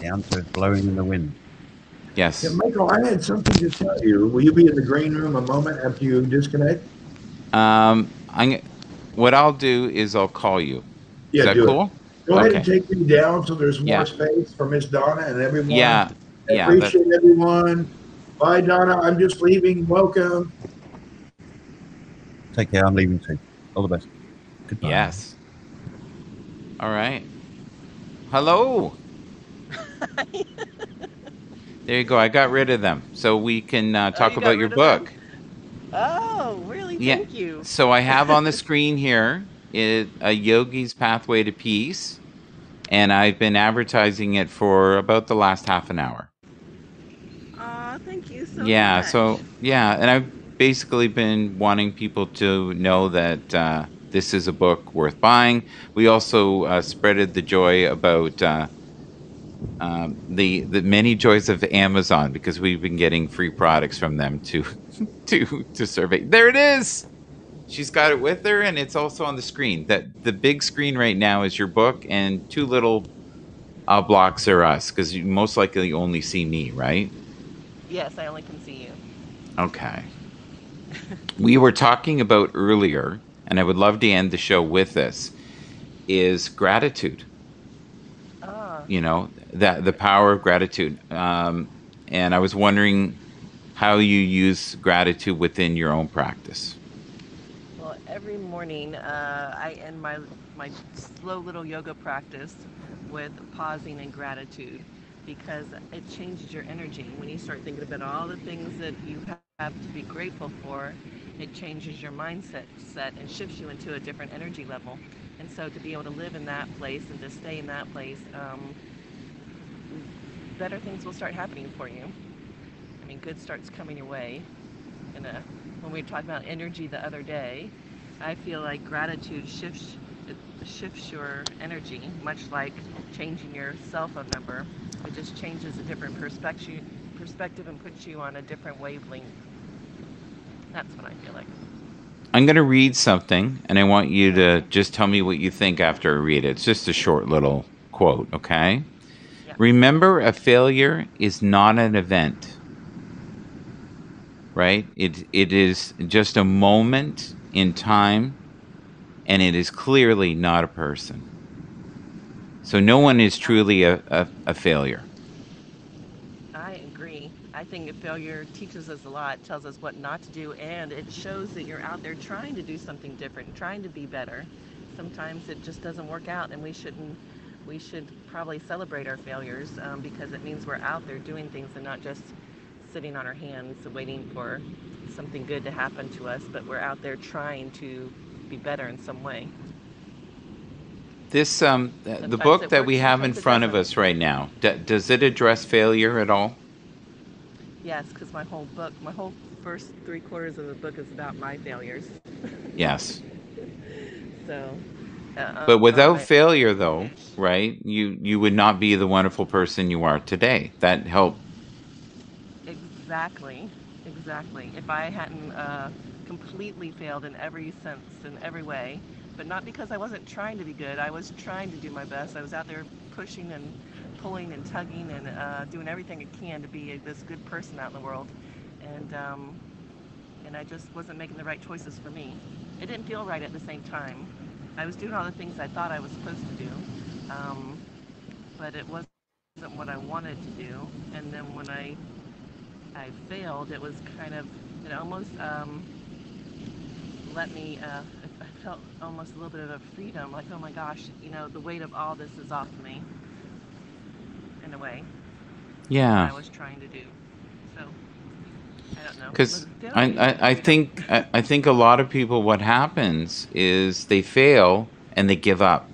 down so it's blowing in the wind. Yeah, Yes. Michael, I had something to tell you. Will you be in the green room a moment after you disconnect? I'm. What I'll do is I'll call you. Is Yeah, that do it. cool? Go ahead and Okay. take me down so there's more Yeah. space for Miss Donna and everyone. Yeah. I Yeah. That. appreciate everyone. Bye, Donna. I'm just leaving. Welcome. Take care. I'm leaving too. All the best. Goodbye. Yes. All right. Hello. There you go. I got rid of them so we can Oh, talk you got about your rid of them? book. Oh, really? Yeah. Thank you. So I have on the screen here a Yogi's Pathway to Peace, and I've been advertising it for about the last half an hour. Aw, thank you so Yeah. much. So yeah, and I've basically been wanting people to know that this is a book worth buying. We also spreaded the joy about the many joys of Amazon because we've been getting free products from them to to survey. There it is. She's got it with her, and it's also on the screen. That the big screen right now is your book, and two little blocks are us because you most likely only see me, right? Yes, I only can see you. Okay. We were talking about earlier, and I would love to end the show with this, is gratitude. Ah, You know, that the power of gratitude. And I was wondering how you use gratitude within your own practice. well, every morning I end my slow little yoga practice with pausing and gratitude because it changes your energy. When you start thinking about all the things that you have to be grateful for, it changes your mindset and shifts you into a different energy level. And so to be able to live in that place and to stay in that place, better things will start happening for you. I mean, good starts coming your way. And when we were talking about energy the other day, I feel like gratitude shifts your energy, much like changing your cell phone number. It just changes a different perspective and puts you on a different wavelength. That's what I feel like. I'm going to read something, and I want you to just tell me what you think after I read it. It's just a short little quote, okay? Yeah. Remember, a failure is not an event, right? It is just a moment in time, and it is clearly not a person. So no one is truly a failure. I agree. I think a failure teaches us a lot, tells us what not to do, and it shows that you're out there trying to do something different, trying to be better. Sometimes it just doesn't work out, and we shouldn't. We should probably celebrate our failures because it means we're out there doing things and not just sitting on our hands waiting for something good to happen to us, but we're out there trying to be better in some way. This the Sometimes book it that works, we have in sometimes it front of doesn't. us right now, does it address failure at all? Yes, because my whole first three quarters of the book is about my failures. Yes. So, But without I failure, though, right? You would not be the wonderful person you are today. That helped. exactly, exactly. If I hadn't completely failed in every sense, in every way, but not because I wasn't trying to be good, I was trying to do my best. I was out there pushing and pulling and tugging and doing everything I can to be this good person out in the world, and um, and I just wasn't making the right choices for me. It didn't feel right at the same time. I was doing all the things I thought I was supposed to do, um, but it wasn't what I wanted to do. And then when I failed, it was kind of, it almost let me, I felt almost a little bit of a freedom, like, oh my gosh, the weight of all this is off me, in a way, of what Yeah, I was trying to do. So, I don't know. Was because it I, failure or I I freedom? think I think a lot of people, what happens is they fail and they give up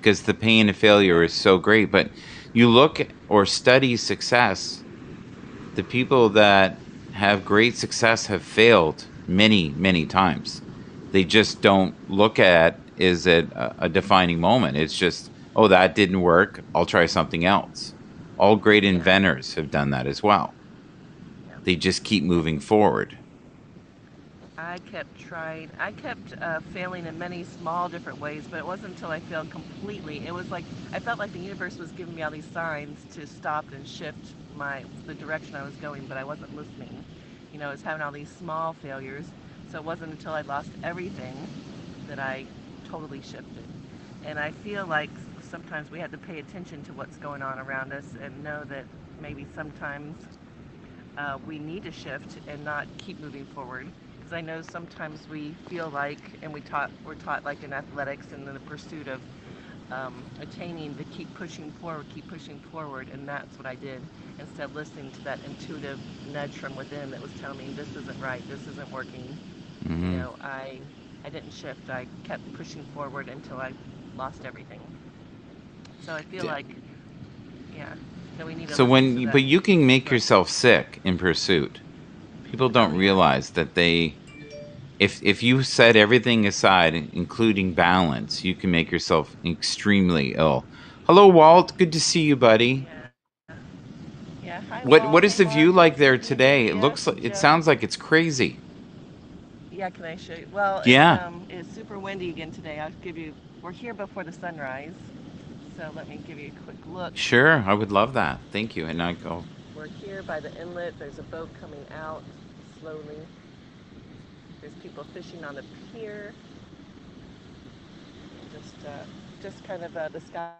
because the pain of failure Yeah. is so great. But you look or study success, the people that have great success have failed many, many times. They just don't look at is it a defining moment. It's just, oh, that didn't work. I'll try something else. All great Yeah. inventors have done that as well. Yeah. They just keep Yeah. moving forward. I kept trying. I kept failing in many small different ways, but it wasn't until I failed completely. It was like I felt like the universe was giving me all these signs to stop and shift the direction I was going, but I wasn't listening. I was having all these small failures, so it wasn't until I lost everything that I totally shifted. And I feel like sometimes we have to pay attention to what's going on around us and know that maybe sometimes we need to shift and not keep moving forward. Because I know sometimes we feel like, and we're taught like in athletics and in the pursuit of attaining to keep pushing forward, and that's what I did. Instead of listening to that intuitive nudge from within that was telling me this isn't right, this isn't working. Mm-hmm. I didn't shift. I kept pushing forward until I lost everything. So I feel like, yeah, that we need to So listen to that. but you can make Right. yourself sick in pursuit. People don't Oh, yeah. realize that if you set everything aside, including balance, you can make yourself extremely ill. Hello, Walt. Good to see you, buddy. Yeah. Yeah. Hi, What Walt. is Hey, the Mark. view Nice like there meeting you. today? Yes, It Joe. sounds like it's crazy. Yeah, can I show you? Well, Yeah, it's super windy again today. We're here before the sunrise. So let me give you a quick look. sure. I would love that. Thank you. And I go. We're here by the inlet. There's a boat coming out slowly. There's people fishing on the pier. Just kind of the sky.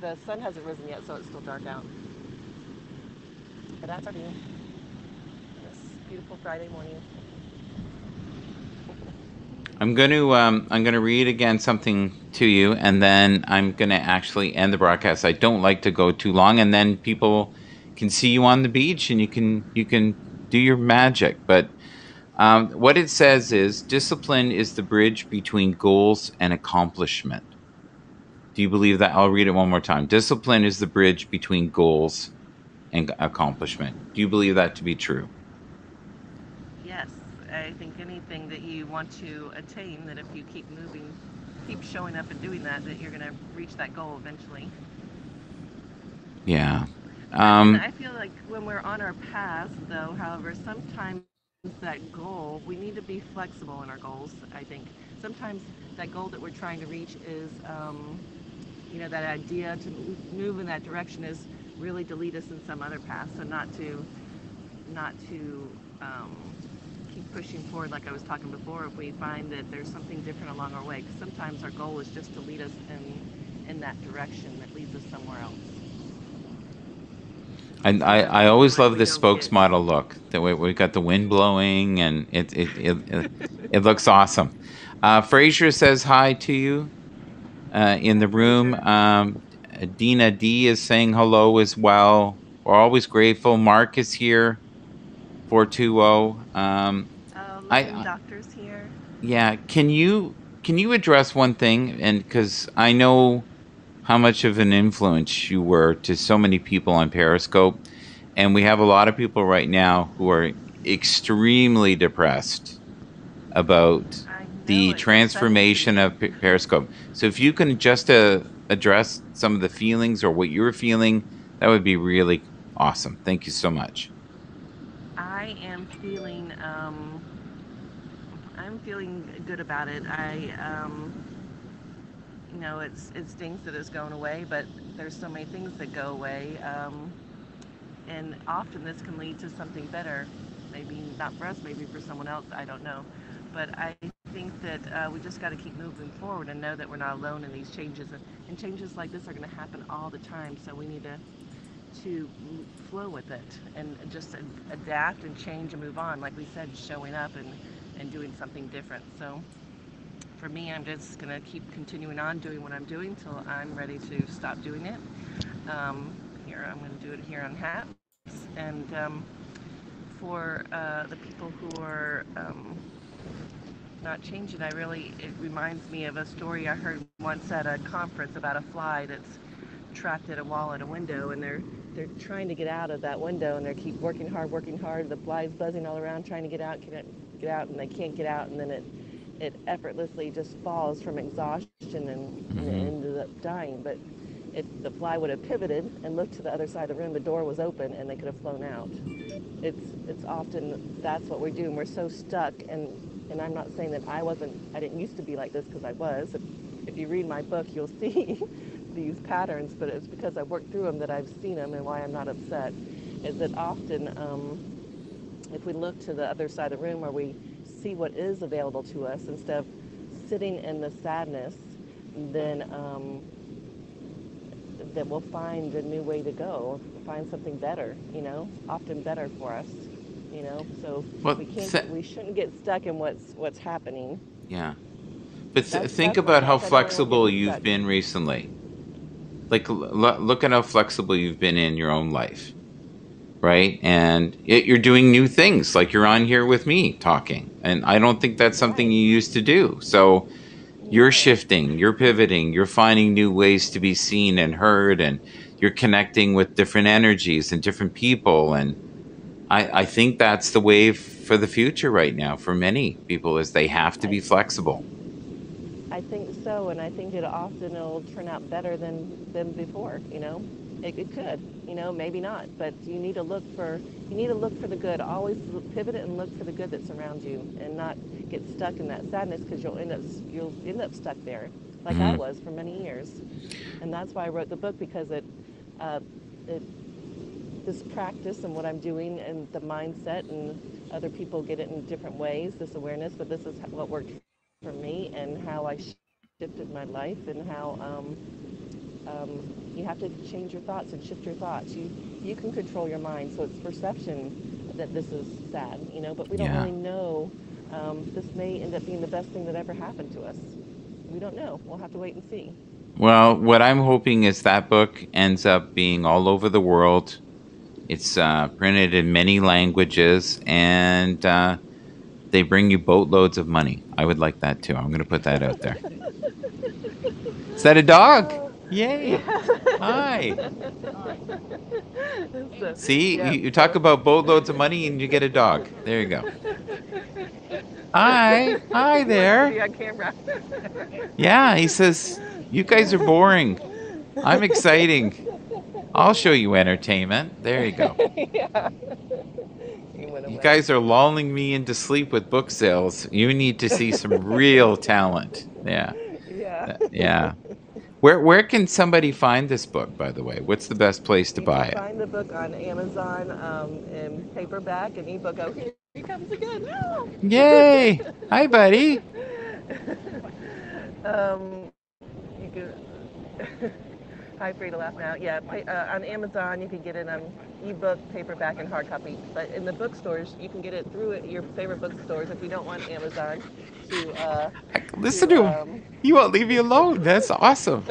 The sun hasn't risen yet, so it's still dark out. But that's our view. This beautiful Friday morning. I'm gonna read again something to you, and then I'm gonna actually end the broadcast. I don't like to go too long, and then people can see you on the beach, and you can do your magic. But what it says is discipline is the bridge between goals and accomplishment. Do you believe that? I'll read it one more time. Discipline is the bridge between goals and accomplishment. Do you believe that to be true? Yes, I think anything that you want to attain, that if you keep moving, keep showing up and doing that, that you're going to reach that goal eventually. Yeah. And Um, I feel like when we're on our path, though, however, sometimes that goal, we need to be flexible in our goals, I think. Sometimes that goal that we're trying to reach is, that idea to move in that direction is really to lead us in some other path. So not to um, keep pushing forward like I was talking before if we find that there's something different along our way. Because sometimes our goal is just to lead us in that direction that leads us somewhere else. I Sometimes we feel always like love we the don't get. spokesmodel look. The way we got the wind blowing, and it looks awesome. Frazier says hi to you in Hi, the room. Fraser. Dina D is saying hello as well. We're always grateful. Mark is here. 420. Lovely doctors here. Yeah. Can you address one thing? And because I know how much of an influence you were to so many people on Periscope. And we have a lot of people right now who are extremely depressed about I know the it's upsetting to transformation me. of Periscope. So if you can just address some of the feelings or what you're feeling, that would be really awesome. Thank you so much. I am feeling I'm feeling good about it. It stings that it's going away, but there's so many things that go away, and often this can lead to something better. Maybe not for us, maybe for someone else. I don't know, but I think that we just got to keep moving forward and know that we're not alone in these changes, and changes like this are going to happen all the time. So we need to flow with it and just adapt and change and move on. Like we said, showing up and doing something different. So for me, I'm just going to keep continuing on doing what I'm doing till I'm ready to stop doing it. Here, I'm going to do it here on Happs. And for the people who are not changing, it reminds me of a story I heard once at a conference about a fly that's trapped at a wall at a window, and they're trying to get out of that window, and they keep working hard. The fly's buzzing all around trying to get out, and they can't get out, and then it effortlessly just falls from exhaustion and Hmm. ended up dying. But if the fly would have pivoted and looked to the other side of the room, the door was open and they could have flown out. It's often that's what we do, and we're so stuck. And I'm not saying that I didn't used to be like this, because I was. If you read my book, you'll see these patterns, but it's because I've worked through them that I've seen them, and why I'm not upset is that often if we look to the other side of the room, where we see what is available to us instead of sitting in the sadness, then that we'll find a new way to go, find something better, often better for us, so Well, we shouldn't get stuck in what's happening. Yeah. But That's think my about how hope. I don't want to flexible get you've stuck. been recently. Like, look at how flexible you've been in your own life, right? And you're doing new things, like you're on here with me talking. And I don't think that's something you used to do. So you're shifting, you're pivoting, you're finding new ways to be seen and heard, and you're connecting with different energies and different people. And I think that's the wave for the future right now for many people, is they have to be flexible. I think so, and I think it'll turn out better than before. It could, maybe not, but you need to look for the good. Always pivot and look for the good that's around you, and not get stuck in that sadness, because you'll end up stuck there, like I was for many years. And that's why I wrote the book, because this practice and what I'm doing and the mindset, and other people get it in different ways, this awareness, but this is what worked for me, and how I shifted my life, and how you have to change your thoughts and shift your thoughts. You can control your mind, so it's perception that this is sad, but we don't really know. This may end up being the best thing that ever happened to us. We don't know. We'll have to wait and see. Well, what I'm hoping is that book ends up being all over the world. It's printed in many languages, and they bring you boatloads of money. I would like that too. I'm going to put that out there. Is that a dog? Yay! Hi. See, you talk about boatloads of money and you get a dog. There you go. Hi there. On camera. Yeah, he says, you guys are boring. I'm exciting. I'll show you entertainment. There you go. Yeah. You guys are lulling me into sleep with book sales. You need to see some real talent. Yeah. Yeah. Where can somebody find this book, by the way? What's the best place to buy it? Find the book on Amazon, in paperback and ebook. Oh, here he comes again. No. Yay! Hi, buddy. You can. Hi, free to laugh now. Yeah, on Amazon you can get it on ebook, paperback, and hard copy. But in the bookstores, you can get it through your favorite bookstores if you don't want Amazon. Listen to him. He won't leave you alone. That's awesome.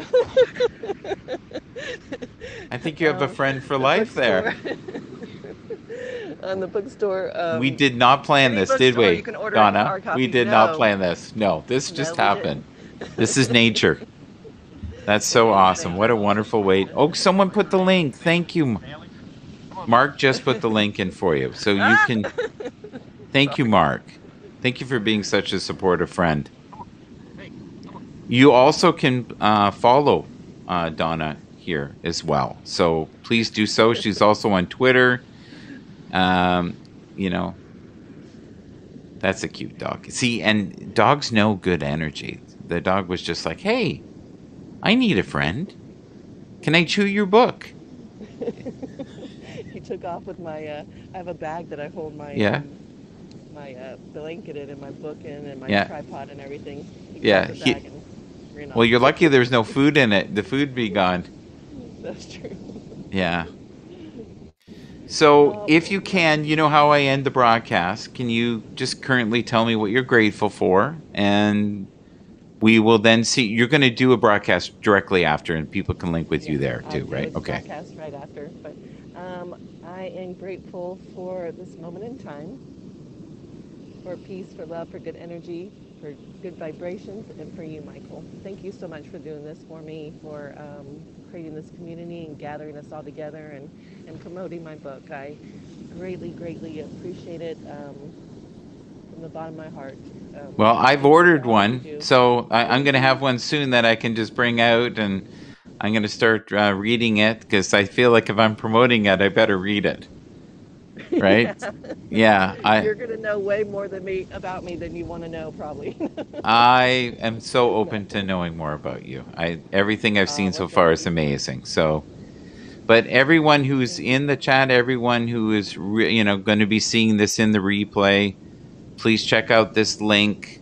I think you have a friend for life there. On the bookstore. We did not plan this, did we, Donna? We did not plan this. No, this just happened. This is nature. That's so awesome. What a wonderful way. Oh, someone put the link. Thank you. Mark just put the link in for you. So you can... Thank you, Mark. Thank you for being such a supportive friend. You also can follow Donna here as well. So please do so. She's also on Twitter. That's a cute dog. See, and dogs know good energy. The dog was just like, hey, I need a friend. Can I chew your book? He took off with my, I have a bag that I hold my my blanket in and my book in and my tripod and everything. Well, you're lucky there's no food in it. The food be gone. That's true. Yeah. So if you can, you know how I end the broadcast. Can you just currently tell me what you're grateful for? And we will then see. You're going to do a broadcast directly after, and people can link with you there too, right? Okay. Broadcast right after. But I am grateful for this moment in time, for peace, for love, for good energy, for good vibrations, and for you, Michael. Thank you so much for doing this for me, for creating this community and gathering us all together and promoting my book. I greatly, greatly appreciate it from the bottom of my heart. Well, I've ordered one, so I'm going to have one soon that I can just bring out and I'm going to start reading it because I feel like if I'm promoting it, I better read it. Right? Yeah. You're gonna know way more about me than you want to know, probably. I am so open to knowing more about you. Everything I've seen Well, so far thank is you. amazing. So, but everyone who's in the chat, everyone who is going to be seeing this in the replay, please check out this link.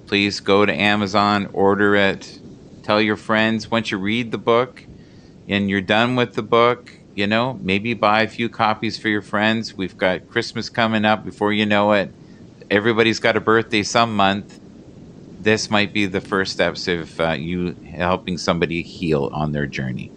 Please go to Amazon, order it, tell your friends. Once you read the book and you're done with the book, maybe buy a few copies for your friends. We've got Christmas coming up. Before you know it, everybody's got a birthday some month. This might be the first steps of you helping somebody heal on their journey.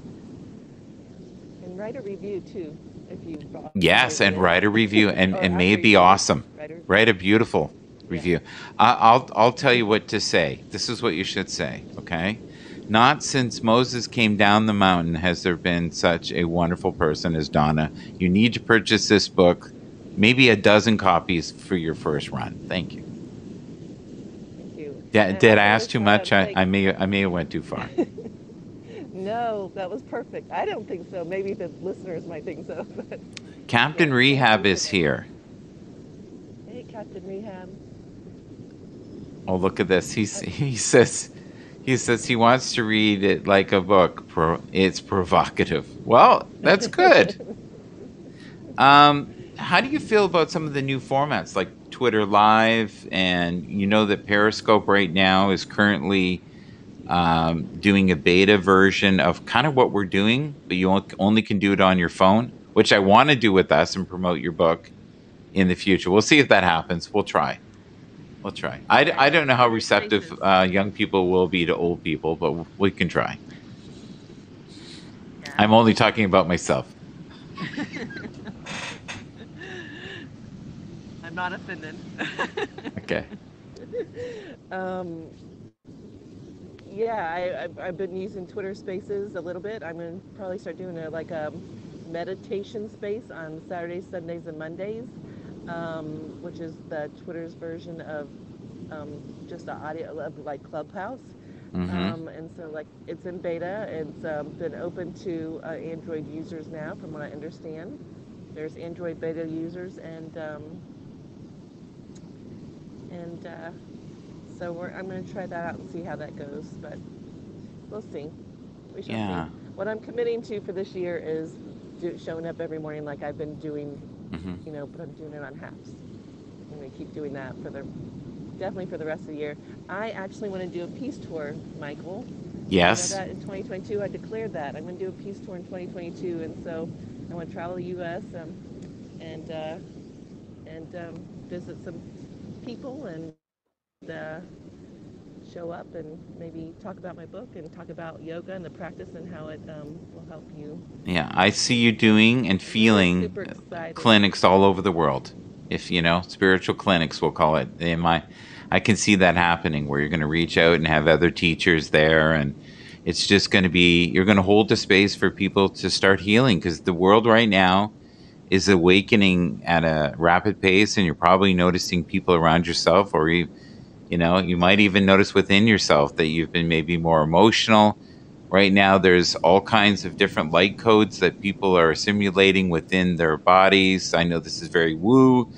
And write a review too, if you. Yes, and write a review, and may it be awesome. Write a beautiful review. I'll tell you what to say. This is what you should say. Okay. Not since Moses came down the mountain has there been such a wonderful person as Donna. You need to purchase this book, maybe a dozen copies for your first run. Thank you. Thank you. Did I ask too much? I may have went too far. No, that was perfect. I don't think so. Maybe the listeners might think so. But Captain Rehab is here. Hey, Captain Rehab. Oh, look at this. He says he wants to read it like a book. It's provocative. Well, that's good. How do you feel about some of the new formats like Twitter Live? And you know that Periscope right now is currently doing a beta version of kind of what we're doing, but you only can do it on your phone, which I want to do with us and promote your book in the future. We'll see if that happens. We'll try. I don't know how receptive young people will be to old people, but we can try. Yeah. I'm only talking about myself. I'm not offended. Okay. Yeah, I've been using Twitter Spaces a little bit. I'm going to probably start doing a meditation space on Saturdays, Sundays, and Mondays, which is the Twitter's version of just the audio of like Clubhouse. Mm-hmm. And so like it's in beta. It's been open to Android users now, from what I understand. There's Android beta users, and so I'm going to try that out and see how that goes, but we'll see. We shall see. What I'm committing to for this year is showing up every morning like I've been doing, but I'm doing it on Happs. I'm going to keep doing that definitely for the rest of the year. I actually want to do a peace tour, Michael. Yes. You know that in 2022, I declared that. I'm going to do a peace tour in 2022, and so I want to travel the U.S. And visit some people and show up and maybe talk about my book and talk about yoga and the practice and how it will help you. Yeah, I see you doing and feeling clinics all over the world. If spiritual clinics, we'll call it. I can see that happening where you're going to reach out and have other teachers there, and it's just going to be, you're going to hold the space for people to start healing, because the world right now is awakening at a rapid pace, and you're probably noticing people around yourself, or you might even notice within yourself that you've been maybe more emotional. Right now, there's all kinds of different light codes that people are simulating within their bodies. I know this is very woo.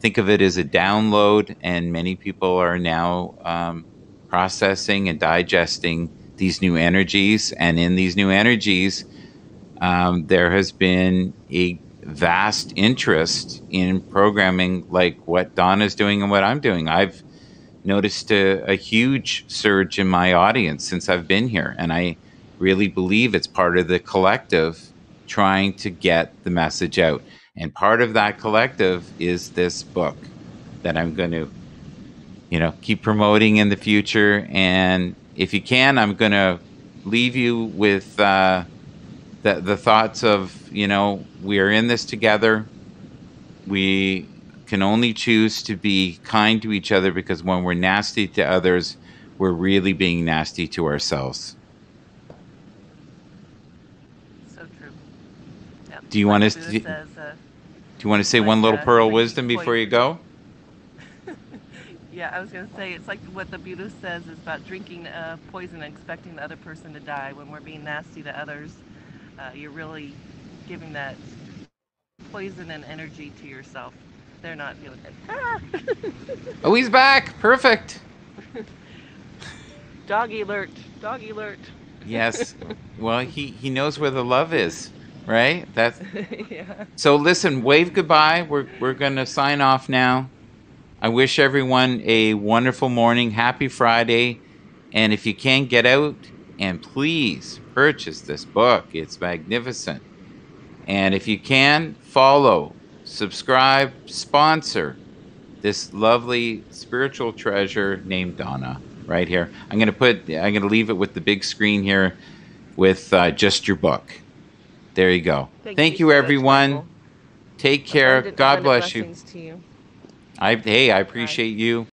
Think of it as a download, and many people are now processing and digesting these new energies. And in these new energies, there has been a vast interest in programming like what Donna's doing and what I'm doing. I've noticed a huge surge in my audience since I've been here, and I really believe it's part of the collective trying to get the message out. And part of that collective is this book that I'm going to, keep promoting in the future. And if you can, I'm going to leave you with the thoughts of, we are in this together. We can only choose to be kind to each other, because when we're nasty to others, we're really being nasty to ourselves. So true. Yep. Do you want to say one little pearl of wisdom before you go? Yeah, I was going to say, it's like what the Buddha says is about drinking poison and expecting the other person to die. When we're being nasty to others, you're really giving that poison and energy to yourself. They're not feeling it. Ah! Oh, he's back. Perfect. Doggy alert. Doggy alert. Yes. Well, he knows where the love is, right? That's Yeah. so. Listen, wave goodbye. We're gonna sign off now. I wish everyone a wonderful morning. Happy Friday. And if you can, get out and please purchase this book. It's magnificent. And if you can, follow, subscribe, sponsor this lovely spiritual treasure named Donna right here. I'm going to leave it with the big screen here with just your book. There you go. Thank you, so everyone. much, Take care. God bless you. To you. I appreciate you.